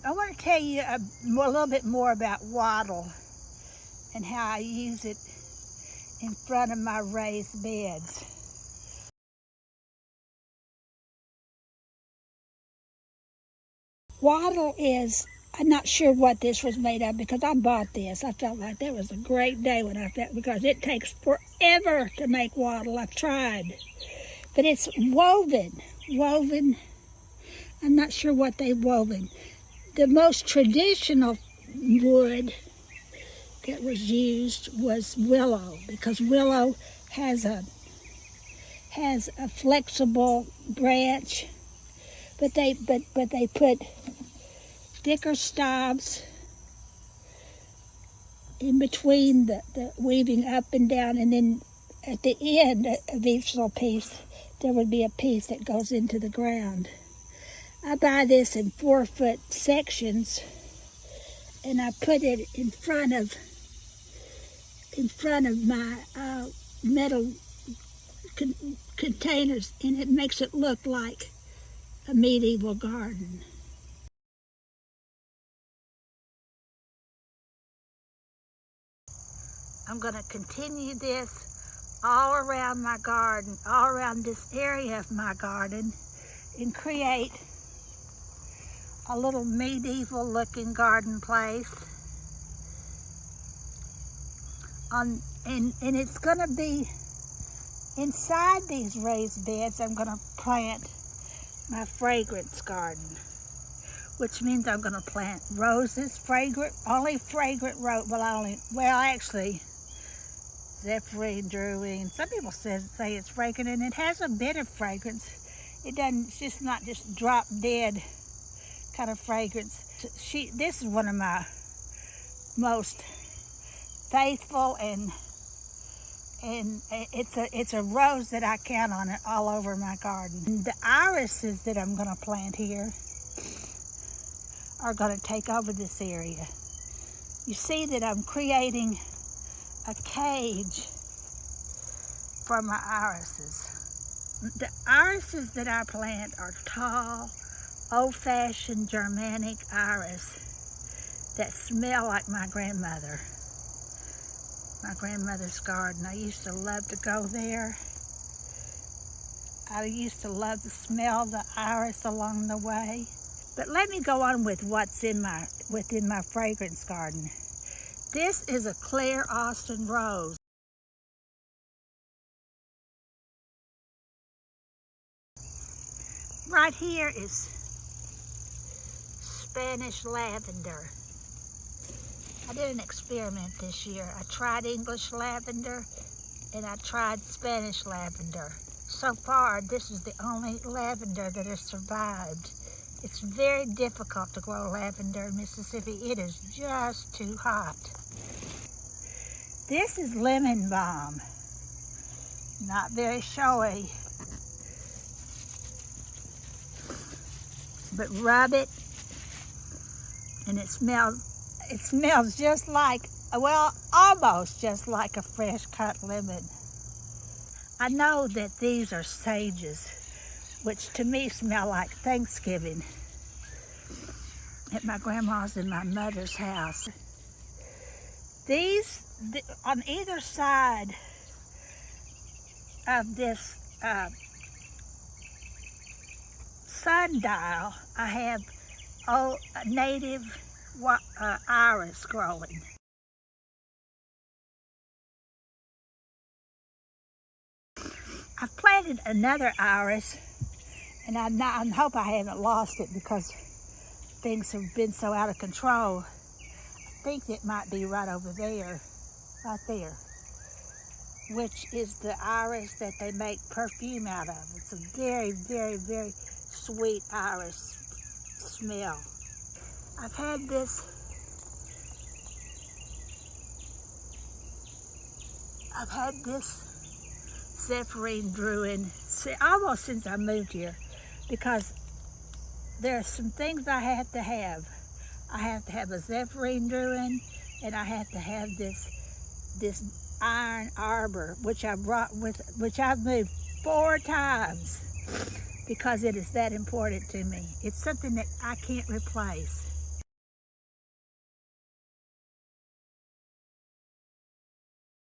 I want to tell you a little bit more about wattle and how I use it in front of my raised beds. Wattle is, I'm not sure what this was made of because I bought this. I felt like that was a great day when I felt, because it takes forever to make wattle. I've tried. But it's woven. I'm not sure what they've woven. The most traditional wood that was used was willow, because willow has a flexible branch, but they put thicker stobs in between the weaving up and down, and then at the end of each little piece there would be a piece that goes into the ground. I buy this in 4-foot sections, and I put it in front of my metal containers, and it makes it look like a medieval garden. I'm going to continue this all around my garden, all around this area of my garden, and create a little medieval looking garden place. And it's going to be inside these raised beds. I'm going to plant my fragrance garden, which means I'm going to plant roses, only fragrant rose. Actually, zephyrine, druid. Some people say it's fragrant, and it has a bit of fragrance. It doesn't. It's just not just drop dead kind of fragrance. This is one of my most faithful, and it's a rose that I count on it all over my garden. And the irises that I'm going to plant here are going to take over this area. You see that I'm creating a cage for my irises. The irises that I plant are tall, old-fashioned Germanic iris that smell like my grandmother's garden. I used to love to go there. I used to love to smell the iris along the way. But let me go on with what's within my fragrance garden. This is a Claire Austin rose. Right here is Spanish lavender. I did an experiment this year. I tried English lavender and I tried Spanish lavender. So far, this is the only lavender that has survived. It's very difficult to grow lavender in Mississippi. It is just too hot. This is lemon balm. Not very showy, but rub it and it smells just like, well, almost just like a fresh cut lemon. I know that these are sages, which to me smell like Thanksgiving at my grandma's and my mother's house. On either side of this sundial, I have a native iris growing. I've planted another iris, and I hope I haven't lost it because things have been so out of control. I think it might be right over there, right there, which is the iris that they make perfume out of. It's a very, very, very sweet iris smell. I've had this zephyrine druid almost since I moved here, because there are some things I have to have. I have to have a zephyrine druid, and I have to have this iron arbor, which I've moved 4 times because it is that important to me. It's something that I can't replace.